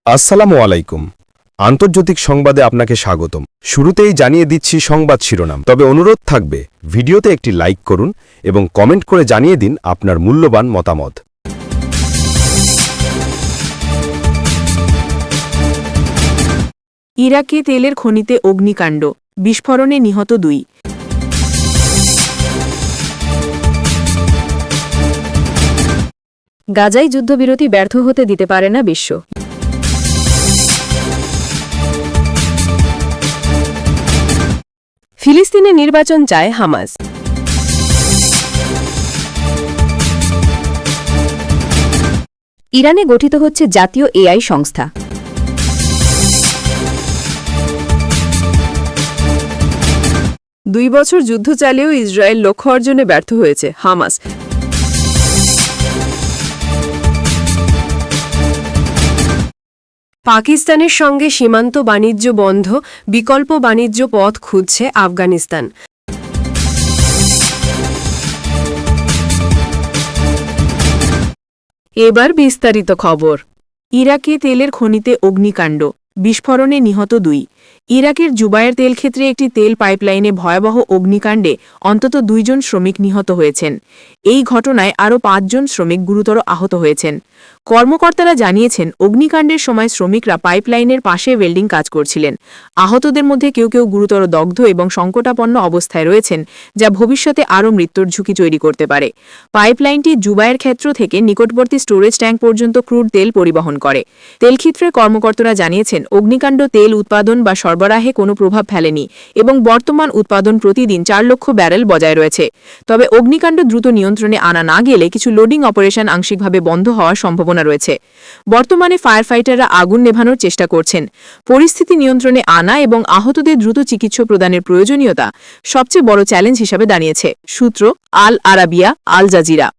আসসালামু আলাইকুম। আন্তর্জাতিক সংবাদে আপনাকে স্বাগতম। শুরুতেই জানিয়ে দিচ্ছি সংবাদ শিরোনাম, তবে অনুরোধ থাকবে ভিডিওতে একটি লাইক করুন এবং কমেন্ট করে জানিয়ে দিন আপনার মূল্যবান মতামত। ইরাকে তেলের খনিতে অগ্নিকাণ্ড, বিস্ফোরণে নিহত 2। গাজায় যুদ্ধবিরতি ব্যর্থ হতে দিতে পারে না বিশ্ব। ফিলিস্তিনে নির্বাচন চায় হামাস। ইরানে গঠিত হচ্ছে জাতীয় এআই সংস্থা। দুই বছর যুদ্ধ চালিয়েও ইসরায়েল লক্ষ্য অর্জনে ব্যর্থ হয়েছে হামাস। পাকিস্তানের সঙ্গে সীমান্ত বাণিজ্য বন্ধ, বিকল্প বাণিজ্য পথ খুঁজছে আফগানিস্তান। এবার বিস্তারিত খবর। ইরাকে তেলের খনিতে অগ্নিকাণ্ড, বিস্ফোরণে নিহত 2। ইরাকের জুবায়ের তেলক্ষেত্রে একটি তেল পাইপলাইনে ভয়াবহ অগ্নিকাণ্ডে অন্তত 2 জন শ্রমিক নিহত হয়েছেন। এই ঘটনায় আরও 5 জন শ্রমিক গুরুতর আহত হয়েছেন। কর্মকর্তারা জানিয়েছেন, অগ্নিকাণ্ডের সময় শ্রমিকরা পাইপলাইনের পাশে ওয়েল্ডিং কাজ করছিলেন। আহতদের মধ্যে কেউ কেউ গুরুতর দগ্ধ এবং সংকটাপন্ন অবস্থায় রয়েছেন, যা ভবিষ্যতে আরও মৃত্যুর ঝুঁকি তৈরি করতে পারে। পাইপলাইনটি জুবায়ের ক্ষেত্র থেকে নিকটবর্তী স্টোরেজ ট্যাঙ্ক পর্যন্ত ক্রুড তেল পরিবহন করে। তেলক্ষেত্রের কর্মকর্তারা জানিয়েছেন, অগ্নিকাণ্ড তেল উৎপাদন বা সরবরাহে কোনো প্রভাব ফেলেনি এবং বর্তমান উৎপাদন প্রতিদিন 4 লক্ষ ব্যারেল বজায় রয়েছে। তবে অগ্নিকাণ্ড দ্রুত নিয়ন্ত্রণে আনা না গেলে কিছু লোডিং অপারেশন আংশিকভাবে বন্ধ হওয়ার সম্ভাবনা রয়েছে। বর্তমানে ফায়ার ফাইটাররা আগুন নেভানোর চেষ্টা করছেন। পরিস্থিতি নিয়ন্ত্রণে আনা এবং আহতদের দ্রুত চিকিৎসা প্রদানের প্রয়োজনীয়তা সবচেয়ে বড় চ্যালেঞ্জ হিসাবে দাঁড়িয়েছে। সূত্র আল আরাবিয়া, আল জাজিরা।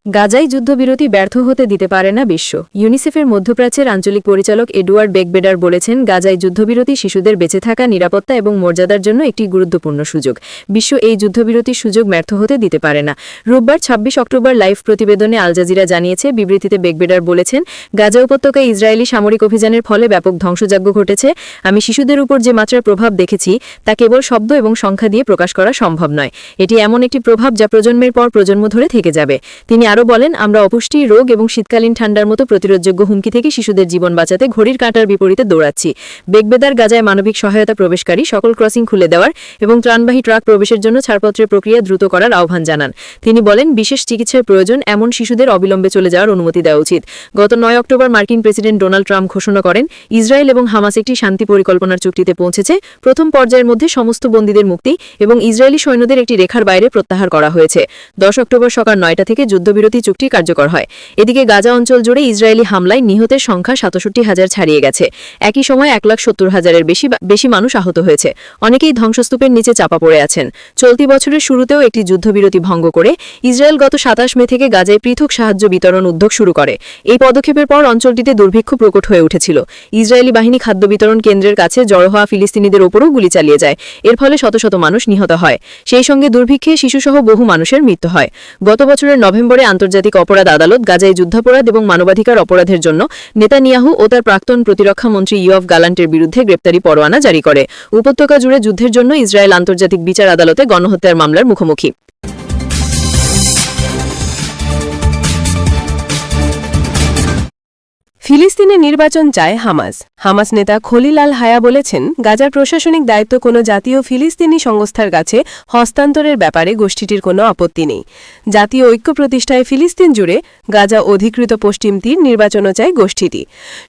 গাজায় যুদ্ধবিরতি ব্যর্থ হতে দিতে পারে না বিশ্ব। ইউনিসেফের মধ্যপ্রাচ্যের আঞ্চলিক পরিচালক এডওয়ার্ড বেকবেডার বলেছেন, গাজায় যুদ্ধবিরতি শিশুদের বেঁচে থাকা, নিরাপত্তা এবং মর্যাদার জন্য একটি গুরুত্বপূর্ণ সুযোগ। বিশ্ব এই যুদ্ধবিরতির সুযোগ ব্যর্থ হতে দিতে পারে না। রোববার 26 অক্টোবর লাইভ প্রতিবেদনে আল জাজিরা জানিয়েছে। বিবৃতিতে বেকবেডার বলেছেন, গাজা উপত্যকায় ইসরায়েলি সামরিক অভিযানের ফলে ব্যাপক ধ্বংসযজ্ঞ ঘটেছে। আমি শিশুদের উপর যে মাত্রার প্রভাব দেখেছি তা কেবল শব্দ এবং সংখ্যা দিয়ে প্রকাশ করা সম্ভব নয়। এটি এমন একটি প্রভাব যা প্রজন্মের পর প্রজন্ম ধরে থেকে যাবে। তিনি আরও বলেন, আমরা অপুষ্টি, রোগ এবং শীতকালীন ঠান্ডার মতো প্রতিরোধযোগ্য হুমকি থেকে শিশুদের জীবন বাঁচাতে ঘড়ির কাঁটার বিপরীতে দৌড়াচ্ছি। বেকবেদার গাজায় মানবিক সহায়তা প্রবেশকারী সকল ক্রসিং খুলে দেওয়ার এবং ত্রাণবাহী ট্রাক প্রবেশের জন্য ছাড়পত্রের প্রক্রিয়া দ্রুত করার আহ্বান জানান। তিনি বলেন, বিশেষ চিকিৎসার প্রয়োজন এমন শিশুদের অবিলম্বে চলে যাওয়ার অনুমতি দেওয়া উচিত। গত 9 অক্টোবর মার্কিন প্রেসিডেন্ট ডোনাল্ড ট্রাম্প ঘোষণা করেন, ইসরায়েল এবং হামাস একটি শান্তি পরিকল্পনার চুক্তিতে পৌঁছেছে। প্রথম পর্যায়ের মধ্যে সমস্ত বন্দীদের মুক্তি এবং ইসরায়েলি সৈন্যদের একটি রেখার বাইরে প্রত্যাহার করা হয়েছে। 10 অক্টোবর সকাল 9টা থেকে যুদ্ধবিরতি চুক্তি কার্যকর হয়। এদিকে গাজা অঞ্চল জুড়ে ইসরায়েলি হামলায় নিহতের সংখ্যা 67,000 ছাড়িয়ে গেছে। একই সময় 1,70,000-এর বেশি মানুষ আহত হয়েছে। অনেকেই ধ্বংসস্তূপের নিচে চাপা পড়ে আছেন। চলতি বছরের শুরুতেও একটি যুদ্ধবিরতি ভঙ্গ করে ইসরায়েল গত 27 মে থেকে গাজায় পৃথক সাহায্য বিতরণ উদ্যোগ শুরু করে। এই পদক্ষেপের পর অঞ্চলটিতে দুর্ভিক্ষ প্রকট হয়ে উঠেছিল। ইসরায়েলি বাহিনী খাদ্য বিতরণ কেন্দ্রের কাছে জড়ো হওয়া ফিলিস্তিনিদের ওপরও গুলি চালিয়ে যায়। এর ফলে শত শত মানুষ নিহত হয়। সেই সঙ্গে দুর্ভিক্ষে শিশুসহ বহু মানুষের মৃত্যু হয়। গত বছরের নভেম্বরে আন্তর্জাতিক অপরাধ আদালত গাজায় যুদ্ধাপরাধ এবং মানবাধিকার অপরাধের জন্য নেতানিয়াহু ও তার প্রাক্তন প্রতিরক্ষা মন্ত্রী ইয়োভ গালান্টের বিরুদ্ধে গ্রেপ্তারি পরোয়ানা জারি করে। উপত্যকা জুড়ে যুদ্ধের জন্য ইসরায়েল আন্তর্জাতিক বিচার আদালতে গণহত্যার মামলার মুখোমুখি। ফিলিস্তিনে নির্বাচন চায় হামাস। হামাস নেতা খলিল আল হায়া বলেছেন, গাজার প্রশাসনিক দায়িত্ব কোনো জাতীয় ফিলিস্তিনি সংস্থার কাছে হস্তান্তরের ব্যাপারে গোষ্ঠীটির কোনো আপত্তি নেই। জাতীয় ঐক্য প্রতিষ্ঠায় ফিলিস্তিন জুড়ে গাজা অধিকৃত পশ্চিম তীর নির্বাচনও চায় গোষ্ঠীটি।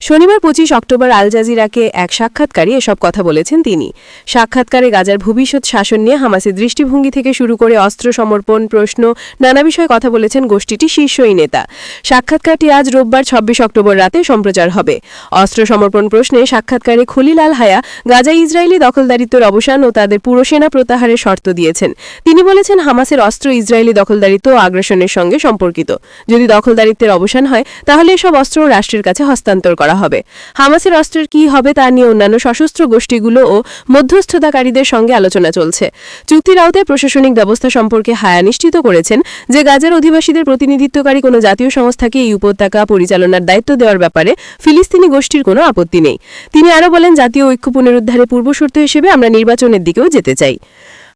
শনিবার 25 অক্টোবর আল জাজিরাকে এক সাক্ষাৎকারে এসব কথা বলেছেন তিনি। সাক্ষাৎকারে গাজার ভবিষ্যৎ শাসন নিয়ে হামাসের দৃষ্টিভঙ্গি থেকে শুরু করে অস্ত্র সমর্পণ প্রশ্ন নানা বিষয়ে কথা বলেছেন গোষ্ঠীটি শীর্ষ এই নেতা। সাক্ষাৎকারটি আজ রোববার 26 অক্টোবর রাতে ভাষায় সম্প্রচার হবে। অস্ত্র সমর্পণ প্রশ্নে সাক্ষাৎকারে খলিল আল হায়া গাজায় ইসরায়েলি দখলদারিত্বের অবসান ও তাদের পুরো সেনা প্রত্যাহারের শর্ত দিয়েছেন। তিনি বলেছেন, হামাসের অস্ত্র ইসরায়েলি দখলদারিত্ব ও আগ্রাসনের সঙ্গে সম্পর্কিত। যদি দখলদারিত্বের অবসান হয় তাহলে এসব অস্ত্র রাষ্ট্রের কাছে হস্তান্তর করা হবে। হামাসের অস্ত্রের কী হবে তা নিয়ে অন্যান্য সশস্ত্র গোষ্ঠীগুলো ও মধ্যস্থতাকারীদের সঙ্গে আলোচনা চলছে। চুক্তির আওতায় প্রশাসনিক ব্যবস্থা সম্পর্কে হায়া নিশ্চিত করেছেন যে গাজার অধিবাসীদের প্রতিনিধিত্বকারী কোনো জাতীয় সংস্থাকে এই উপত্যকা পরিচালনার দায়িত্ব দেওয়ার ব্যাপারে ফিলিস্তিনি গোষ্ঠীর কোনো আপত্তি নেই। তিনি আরও বলেন, জাতীয় ঐক্য পুনরুদ্ধারের পূর্বশর্ত হিসেবে আমরা নির্বাচনের দিকেও যেতে চাই।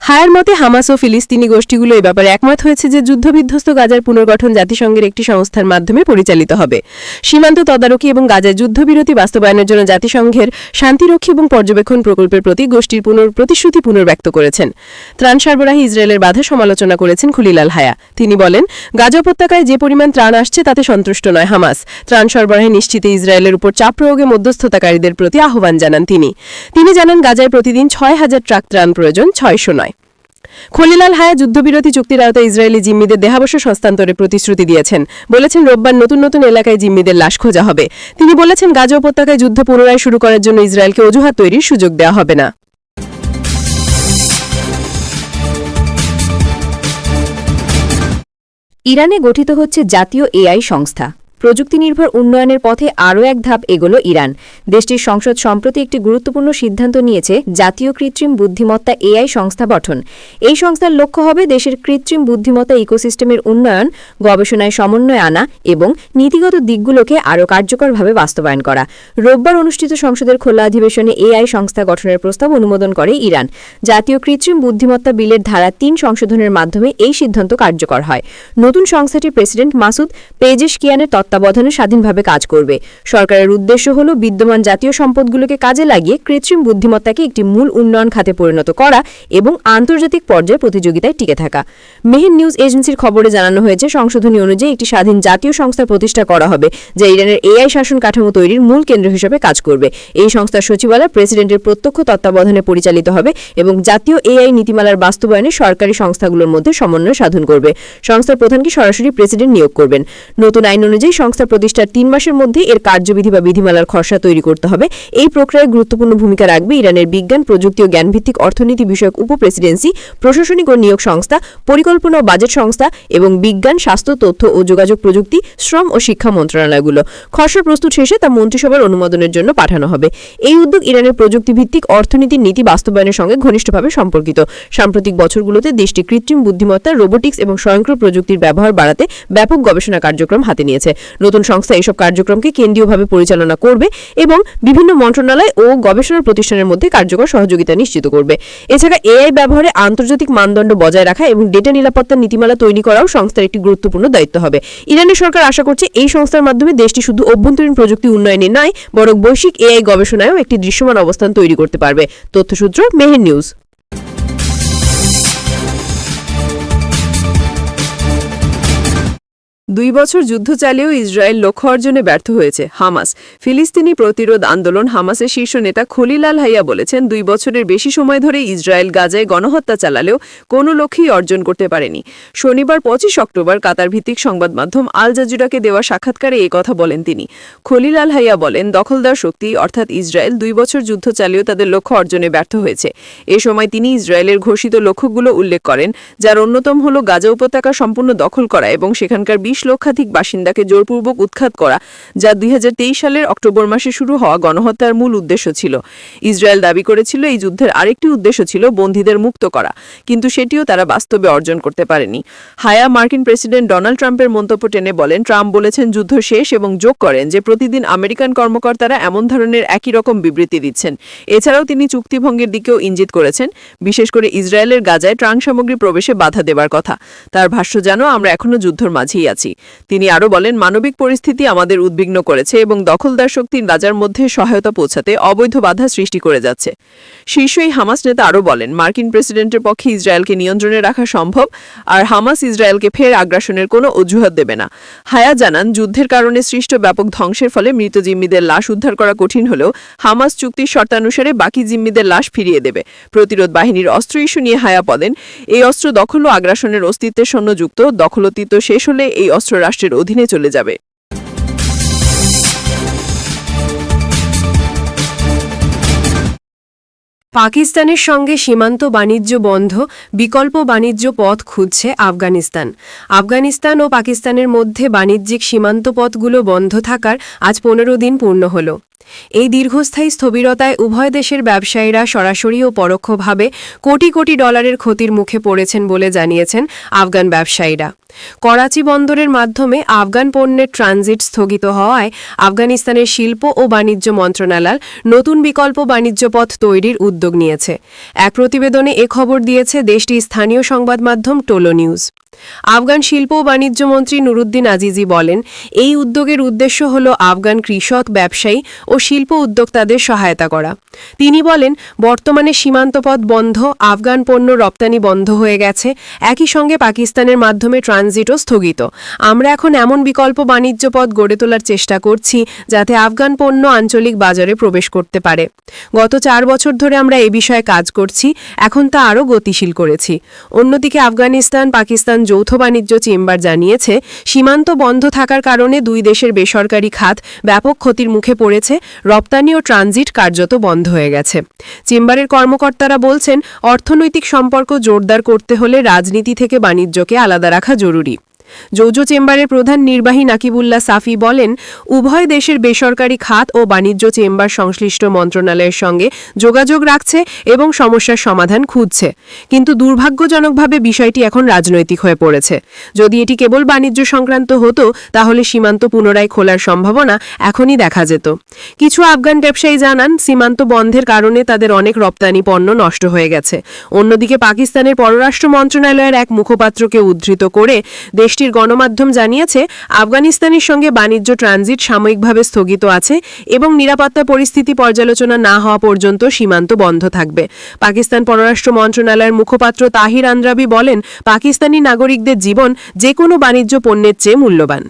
হায়ার মতে হামাস ও ফিলিস্তিনি গোষ্ঠীগুলো এই ব্যাপারে একমত হয়েছে যে যুদ্ধবিধ্বস্ত গাজার পুনর্গঠন জাতিসংঘের একটি সংস্থার মাধ্যমে পরিচালিত হবে। সীমান্ত তদারকি এবং গাজায় যুদ্ধবিরতি বাস্তবায়নের জন্য জাতিসংঘের শান্তিরক্ষী এবং পর্যবেক্ষণ প্রকল্পের প্রতি গোষ্ঠীর প্রতিশ্রুতি পুনর্ব্যক্ত করেছেন। ত্রাণ সরবরাহে ইসরায়েলের বাধা সমালোচনা করেছেন খলিল আল হায়া। তিনি বলেন, গাজা উপত্যকায় যে পরিমাণ ত্রাণ আসছে তাতে সন্তুষ্ট নয় হামাস। ত্রাণ সরবরাহে নিশ্চিতে ইসরায়েলের উপর চাপ প্রয়োগে মধ্যস্থতাকারীদের প্রতি আহ্বান জানান তিনি জানান, গাজায় প্রতিদিন ৬,০০০ ট্রাক ত্রাণ প্রয়োজন, ৬০০ নয়। খলিল আল হায়া যুদ্ধবিরতি চুক্তির আওতায় ইসরায়েলি জিম্মিদের দেহাবশেষ হস্তান্তরের প্রতিশ্রুতি দিয়েছেন। বলেছেন, রোববার নতুন নতুন এলাকায় জিম্মিদের লাশ খোঁজা হবে। তিনি বলেছেন, গাজা উপত্যকায় যুদ্ধ পুনরায় শুরু করার জন্য ইসরায়েলকে অজুহাত তৈরির সুযোগ দেওয়া হবে না। ইরানে গঠিত হচ্ছে জাতীয় এআই সংস্থা। প্রযুক্তি নির্ভর উন্নয়নের পথে আরও এক ধাপ এগোলো ইরান। দেশটির সংসদ সম্প্রতি একটি গুরুত্বপূর্ণ সিদ্ধান্ত নিয়েছে জাতীয় কৃত্রিম বুদ্ধিমত্তা এআই সংস্থা গঠন। এই সংস্থার লক্ষ্য হবে দেশের কৃত্রিম বুদ্ধিমত্তা ইকোসিস্টেমের উন্নয়ন, গবেষণায় সমন্বয় আনা এবং নীতিগত দিকগুলোকে আরও কার্যকরভাবে বাস্তবায়ন করা। রোববার অনুষ্ঠিত সংসদের খোলা অধিবেশনে এআই সংস্থা গঠনের প্রস্তাব অনুমোদন করে ইরান। জাতীয় কৃত্রিম বুদ্ধিমত্তা বিলের ধারা ৩ সংশোধনের মাধ্যমে এই সিদ্ধান্ত কার্যকর হয়। নতুন সংস্থাটি প্রেসিডেন্ট মাসুদ পেজেশকিয়ানের তত্ত্বাবধানে স্বাধীনভাবে কাজ করবে। সরকারের উদ্দেশ্য হল বিদ্যমান জাতীয় সম্পদগুলোকে কাজে লাগিয়ে কৃত্রিম বুদ্ধিমত্তাকে একটি মূল উন্নয়ন খাতে পরিণত করা এবং আন্তর্জাতিক পর্যায়ে প্রতিযোগিতায় টিকে থাকা। মেহের নিউজ এজেন্সির খবরে জানানো হয়েছে, সংশোধনী অনুযায়ী একটি স্বাধীন জাতীয় সংস্থা প্রতিষ্ঠা করা হবে যা ইরানের এআই শাসন কাঠামো তৈরির মূল কেন্দ্র হিসেবে কাজ করবে। এই সংস্থার সচিবালয় প্রেসিডেন্টের প্রত্যক্ষ তত্ত্বাবধানে পরিচালিত হবে এবং জাতীয় এআই নীতিমালার বাস্তবায়নে সরকারি সংস্থাগুলোর মধ্যে সমন্বয় সাধন করবে। সংস্থার প্রধানকে সরাসরি প্রেসিডেন্ট নিয়োগ করবেন। নতুন আইন অনুযায়ী সংস্থা প্রতিষ্ঠার ৩ মাসের মধ্যে এর কার্যবিধি বা বিধিমালার খসড়া তৈরি করতে হবে। এই প্রক্রিয়ায় গুরুত্বপূর্ণ ভূমিকা রাখবে ইরানের বিজ্ঞান, প্রযুক্তি ও জ্ঞানভিত্তিক অর্থনীতি বিষয়ক উপপ্রেসিডেন্সি, প্রশাসনিক ও নিয়োগ সংস্থা, পরিকল্পনা ও বাজেট সংস্থা এবং বিজ্ঞান, স্বাস্থ্য, তথ্য ও যোগাযোগ প্রযুক্তি, শ্রম ও শিক্ষা মন্ত্রণালয়গুলো। খসড়া প্রস্তুত শেষে তা মন্ত্রিসভার অনুমোদনের জন্য পাঠানো হবে। এই উদ্যোগ ইরানের প্রযুক্তিভিত্তিক অর্থনীতির নীতি বাস্তবায়নের সঙ্গে ঘনিষ্ঠভাবে সম্পর্কিত। সাম্প্রতিক বছরগুলোতে দেশটি কৃত্রিম বুদ্ধিমত্তা, রোবোটিক্স এবং স্বয়ংক্রিয় প্রযুক্তির ব্যবহার বাড়াতে ব্যাপক গবেষণা কার্যক্রম হাতে নিয়েছে। নতুন সংস্থা এসব কার্যক্রমকে কেন্দ্রীয়ভাবে পরিচালনা করবে এবং বিভিন্ন মন্ত্রণালয় ও গবেষণা প্রতিষ্ঠানের মধ্যে কার্যকর সহযোগিতা নিশ্চিত করবে। এছাড়া এআই ব্যবহারে আন্তর্জাতিক মানদণ্ড বজায় রাখা এবং ডেটা নিরাপত্তার নীতিমালা তৈরি করাও সংস্থার একটি গুরুত্বপূর্ণ দায়িত্ব হবে। ইরানের সরকার আশা করছে এই সংস্থার মাধ্যমে দেশটি শুধু অভ্যন্তরীণ প্রযুক্তি উন্নয়নে নয়, বরং বৈশ্বিক এআই গবেষণায়ও একটি দৃশ্যমান অবস্থান তৈরি করতে পারবে। তথ্যসূত্র মেহের নিউজ। 2 বছর যুদ্ধ চালিয়েও ইসরায়েল লক্ষ্য অর্জনে ব্যর্থ হয়েছে হামাস। ফিলিস্তিনি প্রতিরোধ আন্দোলন হামাসের শীর্ষ নেতা খলিল আল হাইয়া বলেছেন, 2 বছরের বেশি সময় ধরে ইসরায়েল গাজায় গণহত্যা চালালেও কোনো লক্ষ্যই অর্জন করতে পারেনি। শনিবার 25 অক্টোবর কাতার ভিত্তিক সংবাদ মাধ্যম আল জাজিরাকে দেওয়া সাক্ষাৎকারে এই কথা বলেন তিনি। খলিল আল হাইয়া বলেন, দখলদার শক্তি অর্থাৎ ইসরায়েল 2 বছর যুদ্ধ চালিয়েও তাদের লক্ষ্য অর্জনে ব্যর্থ হয়েছে। এ সময় তিনি ইসরায়েলের ঘোষিত লক্ষ্যগুলো উল্লেখ করেন, যার অন্যতম হল গাজা উপত্যকা সম্পূর্ণ দখল করা এবং সেখানকার 20 লক্ষাধিক বাসিন্দাকে জোরপূর্বক উৎখাত করা, যা 2023 সালের অক্টোবর মাসে শুরু হওয়া গণহত্যার মূল উদ্দেশ্য ছিল। ইসরায়েল দাবি করেছিল এই যুদ্ধের আরেকটি উদ্দেশ্য ছিল বন্দীদের মুক্ত করা, কিন্তু সেটিও তারা বাস্তবে অর্জন করতে পারেনি। হায়া মার্কিন প্রেসিডেন্ট ডোনাল্ড ট্রাম্পের মন্তব্য টেনে বলেন, ট্রাম্প বলেছেন যুদ্ধ শেষ এবং যোগ করেন যে প্রতিদিন আমেরিকান কর্মকর্তারা এমন ধরনের একই রকম বিবৃতি দিচ্ছেন। এছাড়াও তিনি চুক্তিভঙ্গের দিকেও ইঙ্গিত করেছেন, বিশেষ করে ইসরায়েলের গাজায় ত্রাণ সামগ্রী প্রবেশে বাধা দেবার কথা। তার ভাষ্য যেন আমরা এখনো যুদ্ধের মাঝেই আছি। তিনি আরও বলেন, মানবিক পরিস্থিতি আমাদের উদ্বিগ্ন করেছে এবং দখলদার শক্তির গাজার মধ্যে সহায়তা পৌঁছাতে অবৈধ বাধা সৃষ্টি করে যাচ্ছে। শীর্ষ এই হামাস নেতা আরও বলেন, মার্কিন প্রেসিডেন্টের পক্ষে ইসরায়েলকে নিয়ন্ত্রণে রাখা সম্ভব, আর হামাস ইসরায়েলকে ফের আগ্রাসনের কোনো অজুহাত দেবে না। হায়া জানান, যুদ্ধের কারণে সৃষ্ট ব্যাপক ধ্বংসের ফলে মৃত জিম্মিদের লাশ উদ্ধার করা কঠিন হলেও হামাস চুক্তির শর্তানুসারে বাকি জিম্মিদের লাশ ফিরিয়ে দেবে। প্রতিরোধ বাহিনীর অস্ত্র ইস্যু নিয়ে হায়া বলেন, এই অস্ত্র দখল ও আগ্রাসনের অস্তিত্বের সঙ্গে যুক্ত। দখলতীত শেষ হলে এই অস্ত্র রাষ্ট্রের অধীনে চলে যাবে। পাকিস্তানের সঙ্গে সীমান্ত বাণিজ্য বন্ধ, বিকল্প বাণিজ্য পথ খুঁজছে আফগানিস্তান। আফগানিস্তান ও পাকিস্তানের মধ্যে বাণিজ্যিক সীমান্ত পথগুলো বন্ধ থাকার আজ 15 দিন পূর্ণ হল। এই দীর্ঘস্থায়ী স্থবিরতায় উভয় দেশের ব্যবসায়ীরা সরাসরি ও পরোক্ষভাবে কোটি কোটি ডলারের ক্ষতির মুখে পড়েছেন বলে জানিয়েছেন আফগান ব্যবসায়ীরা। করাচি বন্দরের মাধ্যমে আফগান পণ্যের ট্রানজিট স্থগিত হওয়ায় আফগানিস্তানের শিল্প ও বাণিজ্য মন্ত্রণালয় নতুন বিকল্প বাণিজ্য পথ তৈরির উদ্যোগ নিয়েছে। এক প্রতিবেদনে এ খবর দিয়েছে দেশটির স্থানীয় সংবাদ মাধ্যম টোলো নিউজ। আফগান শিল্প ও বাণিজ্য মন্ত্রী নুরুদ্দিন আজিজি বলেন, এই উদ্যোগের উদ্দেশ্য হল আফগান কৃষক, ব্যবসায়ী ও শিল্প উদ্যোক্তাদের সহায়তা করা। তিনি বলেন, বর্তমানে সীমান্তপথ বন্ধ, আফগান পণ্য রপ্তানি বন্ধ হয়ে গেছে, একই সঙ্গে পাকিস্তানের মাধ্যমে ট্রানজিটও স্থগিত। আমরা এখন এমন বিকল্প বাণিজ্য পথ গড়ে তোলার চেষ্টা করছি যাতে আফগান পণ্য আঞ্চলিক বাজারে প্রবেশ করতে পারে। গত 4 বছর ধরে আমরা এ বিষয়ে কাজ করছি, এখন তা আরও গতিশীল করেছি। অন্যদিকে আফগানিস্তান পাকিস্তান যৌথ বাণিজ্য চেম্বার জানিয়েছে, সীমান্ত বন্ধ থাকার কারণে দুই দেশের বেসরকারি খাত ব্যাপক ক্ষতির মুখে পড়েছে, রপ্তানি ও ট্রানজিট কার্যত বন্ধ হয়ে গেছে। চেম্বারের কর্মকর্তারা বলছেন, অর্থনৈতিক সম্পর্ক জোরদার করতে হলে রাজনীতি থেকে বাণিজ্যকে আলাদা রাখা জরুরি। যৌথ চেম্বারের প্রধান নির্বাহী নাকিবুল্লাহ সাফি বলেন, উভয় দেশের বেসরকারি খাত ও বাণিজ্য চেম্বার সংশ্লিষ্ট মন্ত্রণালয়ের সঙ্গে যোগাযোগ রাখছে এবং সমস্যার সমাধান খুঁজছে, কিন্তু দুর্ভাগ্যজনকভাবে বিষয়টি এখন রাজনৈতিক হয়ে পড়েছে। যদি এটি কেবল বাণিজ্য সংক্রান্ত হতো তাহলে সীমান্ত পুনরায় খোলার সম্ভাবনা এখনই দেখা যেত। কিছু আফগান ব্যবসায়ী জানান, সীমান্ত বন্ধের কারণে তাদের অনেক রপ্তানি পণ্য নষ্ট হয়ে গেছে। অন্যদিকে পাকিস্তানের পররাষ্ট্র মন্ত্রণালয়ের এক মুখপাত্রকে উদ্ধৃত করে দেশটির গণমাধ্যম জানিয়েছে, আফগানিস্তানের সঙ্গে বাণিজ্য ট্রানজিট সাময়িকভাবে স্থগিত আছে এবং নিরাপত্তা পরিস্থিতি পর্যালোচনা না হওয়া পর্যন্ত সীমান্ত বন্ধ থাকবে। পাকিস্তান পররাষ্ট্র মন্ত্রণালয়ের মুখপাত্র তাহির আন্দ্রাবি বলেন, পাকিস্তানি নাগরিকদের জীবন যে কোনো বাণিজ্য পণ্যের চেয়ে মূল্যবান।